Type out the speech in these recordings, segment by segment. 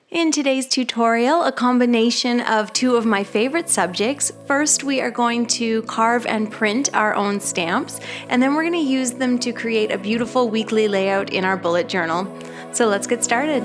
In today's tutorial, a combination of two of my favorite subjects. First, we are going to carve and print our own stamps, and then we're going to use them to create a beautiful weekly layout in our bullet journal. So let's get started.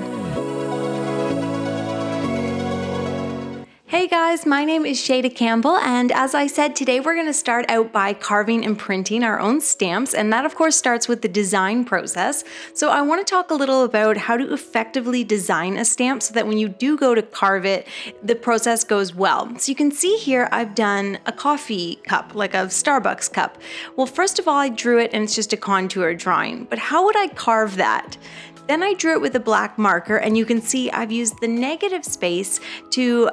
Hey guys, my name is Shayda Campbell, and as I said, today we're going to start out by carving and printing our own stamps, and that of course starts with the design process. So I want to talk a little about how to effectively design a stamp so that when you do go to carve it, the process goes well. So you can see here I've done a coffee cup, like a Starbucks cup. Well, first of all, I drew it and it's just a contour drawing, but how would I carve that? Then I drew it with a black marker, and you can see I've used the negative space to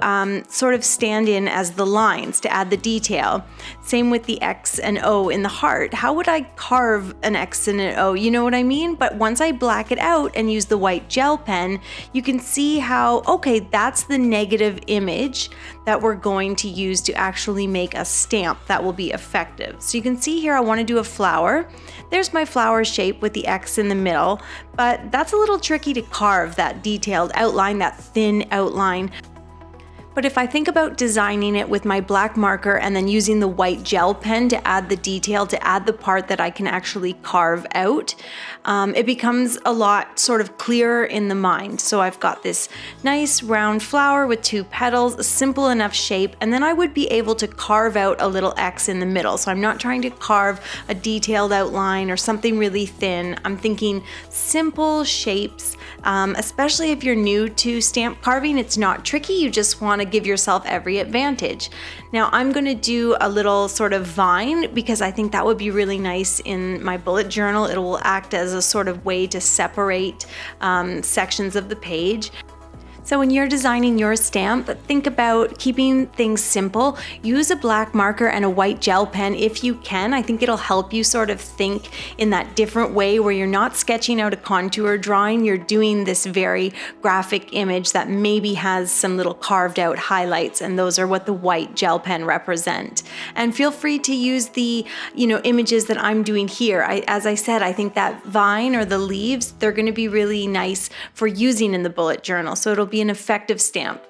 sort of stand in as the lines to add the detail. Same with the X and O in the heart. How would I carve an X and an O? You know what I mean? But once I black it out and use the white gel pen, you can see how, okay, that's the negative image that we're going to use to actually make a stamp that will be effective. So you can see here I want to do a flower. There's my flower shape with the X in the middle, but that's a little tricky to carve, that detailed outline, that thin outline. But if I think about designing it with my black marker and then using the white gel pen to add the detail, to add the part that I can actually carve out, it becomes a lot sort of clearer in the mind. So I've got this nice round flower with two petals, a simple enough shape, and then I would be able to carve out a little X in the middle. So I'm not trying to carve a detailed outline or something really thin. I'm thinking simple shapes, especially if you're new to stamp carving. It's not tricky, you just want to give yourself every advantage. Now I'm going to do a little sort of vine because I think that would be really nice in my bullet journal. It will act as a sort of way to separate sections of the page. So when you're designing your stamp, think about keeping things simple. Use a black marker and a white gel pen if you can. I think it'll help you sort of think in that different way where you're not sketching out a contour drawing, you're doing this very graphic image that maybe has some little carved out highlights, and those are what the white gel pen represent. And feel free to use the, images that I'm doing here. As I said, I think that vine or the leaves, they're going to be really nice for using in the bullet journal. So it'll be an effective stamp.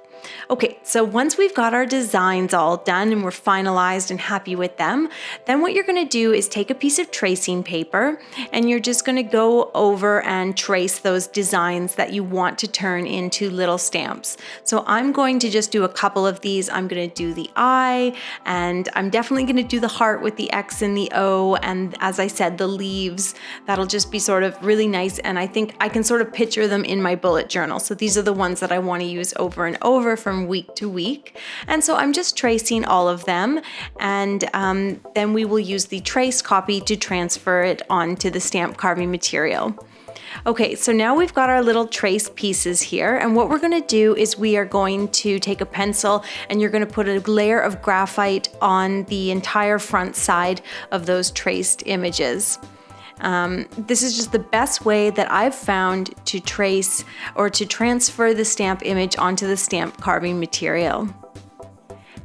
Okay, so once we've got our designs all done and we're finalized and happy with them, then what you're going to do is take a piece of tracing paper and you're just going to go over and trace those designs that you want to turn into little stamps. So I'm going to just do a couple of these. I'm going to do the eye, and I'm definitely going to do the heart with the X and the O, and as I said, the leaves. That'll just be sort of really nice, and I think I can sort of picture them in my bullet journal. So these are the ones that I want to use over and over from week to week. And so I'm just tracing all of them, and then we will use the trace copy to transfer it onto the stamp carving material. Okay, so now we've got our little trace pieces here, and what we're going to do is we are going to take a pencil and you're going to put a layer of graphite on the entire front side of those traced images. This is just the best way that I've found to trace or to transfer the stamp image onto the stamp carving material.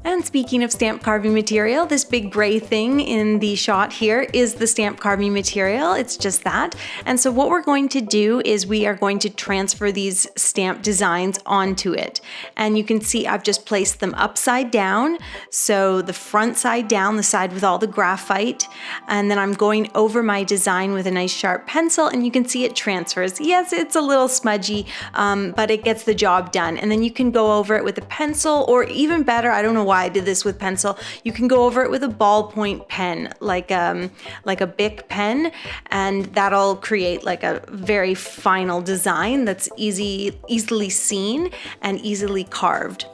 And speaking of stamp carving material, this big gray thing in the shot here is the stamp carving material. It's just that. And so what we're going to do is we are going to transfer these stamp designs onto it. And you can see I've just placed them upside down. So the front side down, the side with all the graphite. And then I'm going over my design with a nice sharp pencil, and you can see it transfers. Yes, it's a little smudgy, but it gets the job done. And then you can go over it with a pencil, or even better, I don't know why I did this with pencil, you can go over it with a ballpoint pen, like a Bic pen, and that'll create like a very final design that's easily seen and easily carved.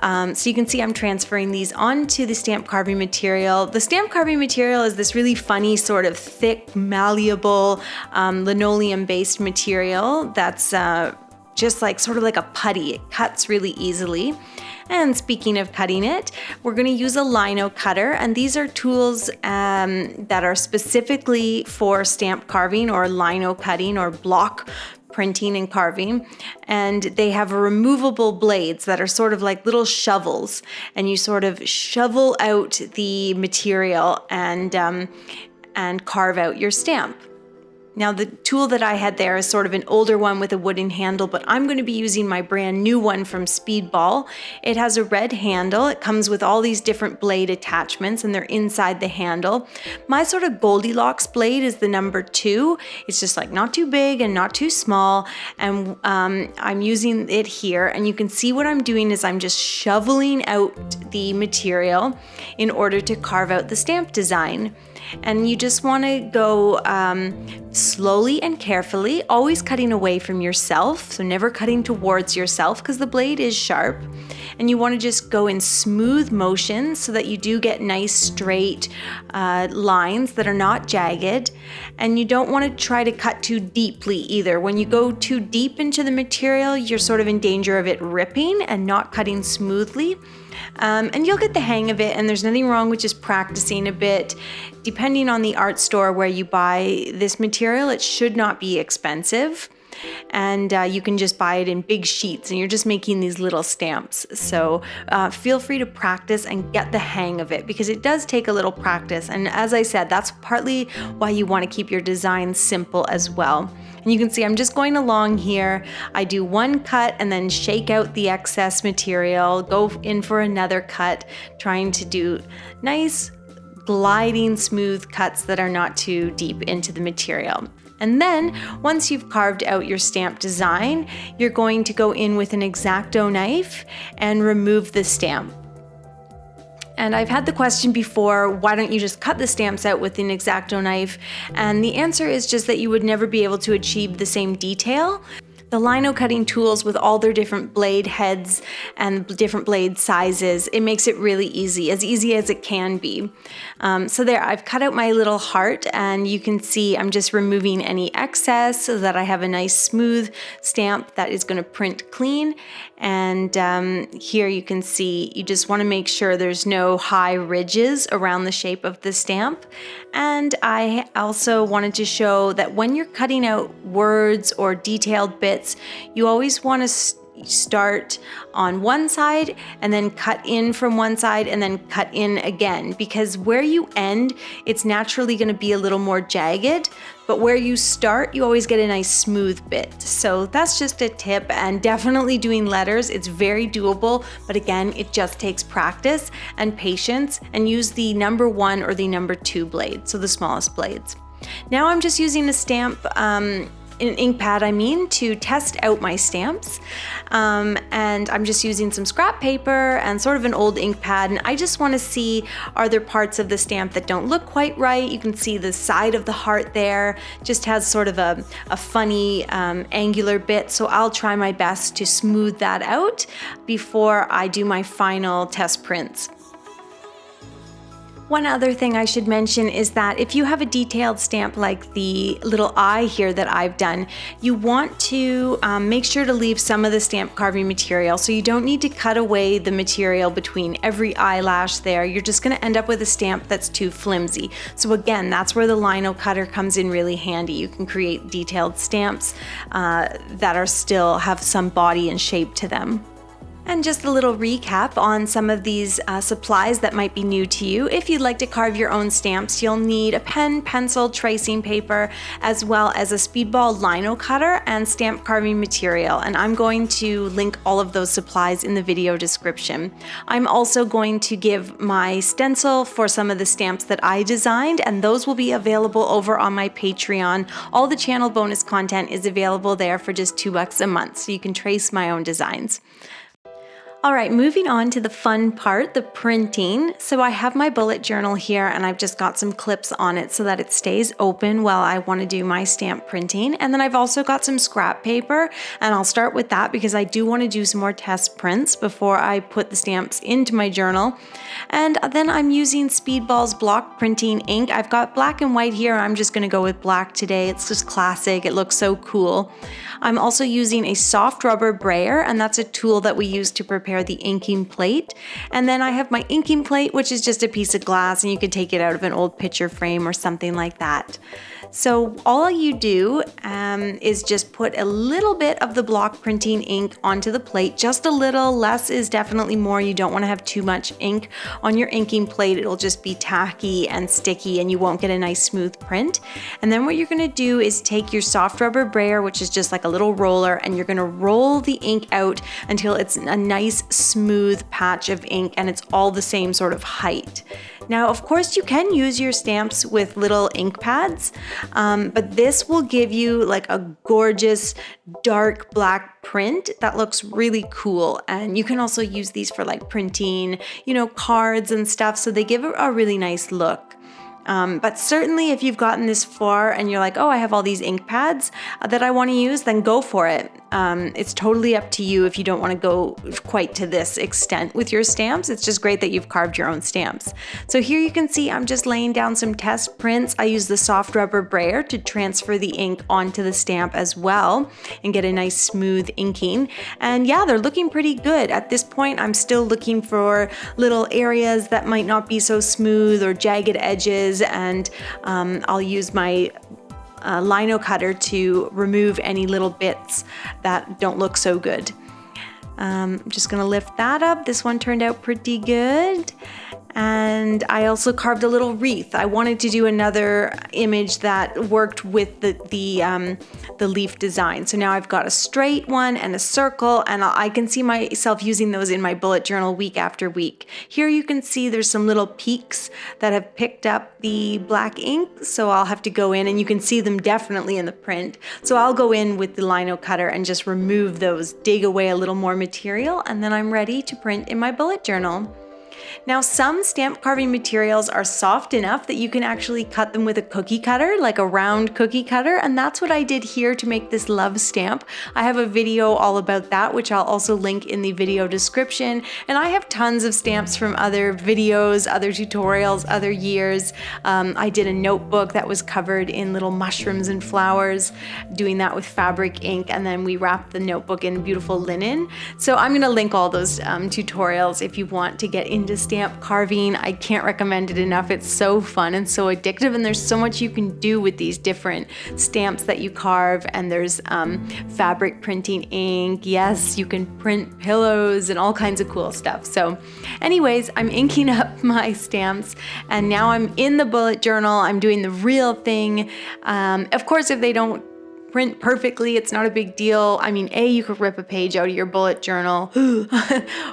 So you can see I'm transferring these onto the stamp carving material. The stamp carving material is this really funny sort of thick, malleable, linoleum-based material that's just like sort of like a putty. It cuts really easily. And speaking of cutting it, we're going to use a Lino Cutter, and these are tools that are specifically for stamp carving or lino cutting or block printing and carving, and they have removable blades that are sort of like little shovels, and you sort of shovel out the material and carve out your stamp. Now the tool that I had there is sort of an older one with a wooden handle, but I'm going to be using my brand new one from Speedball. It has a red handle. It comes with all these different blade attachments and they're inside the handle. My sort of Goldilocks blade is the number 2. It's just like not too big and not too small, and I'm using it here, and you can see what I'm doing is I'm just shoveling out the material in order to carve out the stamp design. And you just want to go slowly and carefully, always cutting away from yourself, so never cutting towards yourself because the blade is sharp. And you want to just go in smooth motions so that you do get nice straight lines that are not jagged. And you don't want to try to cut too deeply either. When you go too deep into the material, you're sort of in danger of it ripping and not cutting smoothly. And you'll get the hang of it, and there's nothing wrong with just practicing a bit. Depending on the art store where you buy this material, it should not be expensive. And you can just buy it in big sheets, and you're just making these little stamps. So feel free to practice and get the hang of it, because it does take a little practice. And as I said, that's partly why you want to keep your design simple as well. And you can see I'm just going along here. I do one cut and then shake out the excess material, go in for another cut, trying to do nice gliding smooth cuts that are not too deep into the material. And then once you've carved out your stamp design, you're going to go in with an X-Acto knife and remove the stamp. And I've had the question before, why don't you just cut the stamps out with an X-Acto knife? And the answer is just that you would never be able to achieve the same detail. The lino cutting tools with all their different blade heads and different blade sizes, it makes it really easy as it can be. So there, I've cut out my little heart, and you can see I'm just removing any excess so that I have a nice smooth stamp that is going to print clean. And here you can see you just want to make sure there's no high ridges around the shape of the stamp. And I also wanted to show that when you're cutting out words or detailed bits, you always want to start on one side and then cut in from one side and then cut in again, because where you end, it's naturally going to be a little more jagged, but where you start, you always get a nice smooth bit. So that's just a tip, and definitely doing letters, it's very doable, but again, it just takes practice and patience, and use the number 1 or the number 2 blade, so the smallest blades. Now I'm just using a stamp, an ink pad, to test out my stamps. And I'm just using some scrap paper and sort of an old ink pad, and I just want to see, are there parts of the stamp that don't look quite right? You can see the side of the heart there just has sort of a funny angular bit, so I'll try my best to smooth that out before I do my final test prints. One other thing I should mention is that if you have a detailed stamp like the little eye here that I've done, you want to make sure to leave some of the stamp carving material, so you don't need to cut away the material between every eyelash there. You're just going to end up with a stamp that's too flimsy. So again, that's where the Lino Cutter comes in really handy. You can create detailed stamps that are still have some body and shape to them. And just a little recap on some of these supplies that might be new to you. If you'd like to carve your own stamps, you'll need a pen, pencil, tracing paper, as well as a Speedball Lino Cutter and stamp carving material. And I'm going to link all of those supplies in the video description. I'm also going to give my stencil for some of the stamps that I designed, and those will be available over on my Patreon. All the channel bonus content is available there for just $2 a month, so you can trace my own designs. All right, moving on to the fun part, the printing. So I have my bullet journal here, and I've just got some clips on it so that it stays open while I want to do my stamp printing. And then I've also got some scrap paper, and I'll start with that because I do want to do some more test prints before I put the stamps into my journal. And then I'm using Speedball's block printing ink. I've got black and white here. I'm just going to go with black today. It's just classic. It looks so cool. I'm also using a soft rubber brayer, and that's a tool that we use to prepare prepare the inking plate. And then I have my inking plate, which is just a piece of glass, and you could take it out of an old picture frame or something like that. So all you do is just put a little bit of the block printing ink onto the plate, just a little. Less is definitely more. You don't want to have too much ink on your inking plate. It'll just be tacky and sticky and you won't get a nice smooth print. And then what you're going to do is take your soft rubber brayer, which is just like a little roller, and you're going to roll the ink out until it's a nice smooth patch of ink and it's all the same sort of height. Now, of course, you can use your stamps with little ink pads, but this will give you like a gorgeous dark black print that looks really cool. And you can also use these for like printing, cards and stuff. So they give it a really nice look. But certainly if you've gotten this far and you're like, oh, I have all these ink pads that I want to use, then go for it. It's totally up to you if you don't want to go quite to this extent with your stamps. It's just great that you've carved your own stamps. So here you can see I'm just laying down some test prints. I use the soft rubber brayer to transfer the ink onto the stamp as well and get a nice smooth inking. And yeah, they're looking pretty good. At this point, I'm still looking for little areas that might not be so smooth or jagged edges, and I'll use my Lino Cutter to remove any little bits that don't look so good. I'm just gonna lift that up. This one turned out pretty good. And I also carved a little wreath. I wanted to do another image that worked with the leaf design. So now I've got a straight one and a circle, and I can see myself using those in my bullet journal week after week. Here you can see there's some little peaks that have picked up the black ink, so I'll have to go in, and you can see them definitely in the print. So I'll go in with the Lino Cutter and just remove those, dig away a little more material, and then I'm ready to print in my bullet journal. Now, some stamp carving materials are soft enough that you can actually cut them with a cookie cutter, like a round cookie cutter, and that's what I did here to make this love stamp. I have a video all about that, which I'll also link in the video description, and I have tons of stamps from other videos, other tutorials, other years. I did a notebook that was covered in little mushrooms and flowers, doing that with fabric ink, and then we wrapped the notebook in beautiful linen. So I'm gonna link all those tutorials if you want to get into stamp carving. I can't recommend it enough. It's so fun and so addictive, and there's so much you can do with these different stamps that you carve. And there's fabric printing ink. Yes, you can print pillows and all kinds of cool stuff. So anyways, I'm inking up my stamps, and now I'm in the bullet journal. I'm doing the real thing. Of course, if they don't print perfectly, it's not a big deal. I mean, you could rip a page out of your bullet journal,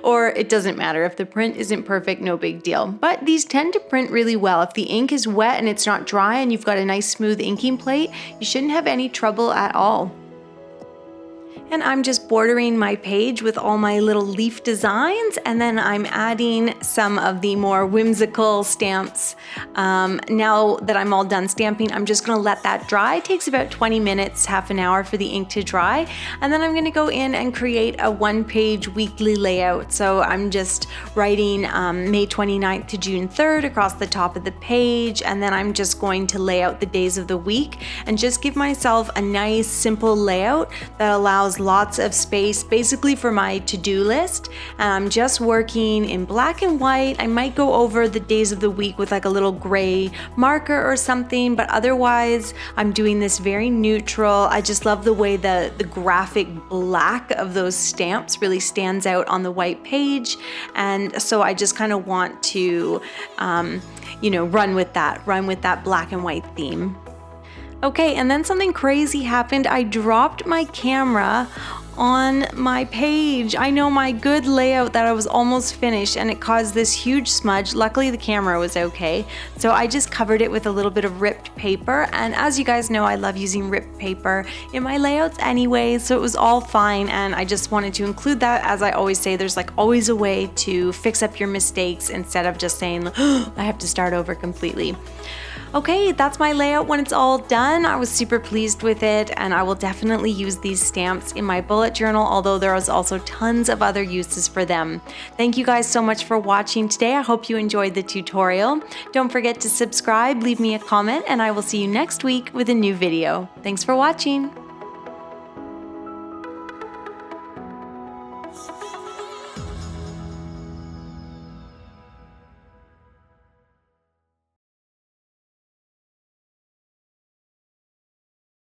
or it doesn't matter. If the print isn't perfect, no big deal. But these tend to print really well. If the ink is wet and it's not dry and you've got a nice smooth inking plate, you shouldn't have any trouble at all. And I'm just bordering my page with all my little leaf designs, and then I'm adding some of the more whimsical stamps. Now that I'm all done stamping, I'm just gonna let that dry. It takes about 20 minutes, half an hour for the ink to dry. And then I'm gonna go in and create a one-page weekly layout. So I'm just writing May 29th to June 3rd across the top of the page, and then I'm just going to lay out the days of the week and just give myself a nice simple layout that allows lots of space basically for my to-do list. I'm just working in black and white. I might go over the days of the week with like a little gray marker or something, but otherwise I'm doing this very neutral. I just love the way the graphic black of those stamps really stands out on the white page, and so I just kind of want to run with that black and white theme. Okay, and then something crazy happened. I dropped my camera on my page. I know, my good layout that I was almost finished, and it caused this huge smudge. Luckily the camera was okay, so I just covered it with a little bit of ripped paper, and as you guys know, I love using ripped paper in my layouts anyway, so it was all fine, and I just wanted to include that. As I always say, there's like always a way to fix up your mistakes instead of just saying, oh, I have to start over completely. Okay, that's my layout when it's all done. I was super pleased with it, and I will definitely use these stamps in my bullet journal, although there is also tons of other uses for them. Thank you guys so much for watching today. I hope you enjoyed the tutorial. Don't forget to subscribe, leave me a comment, and I will see you next week with a new video. Thanks for watching.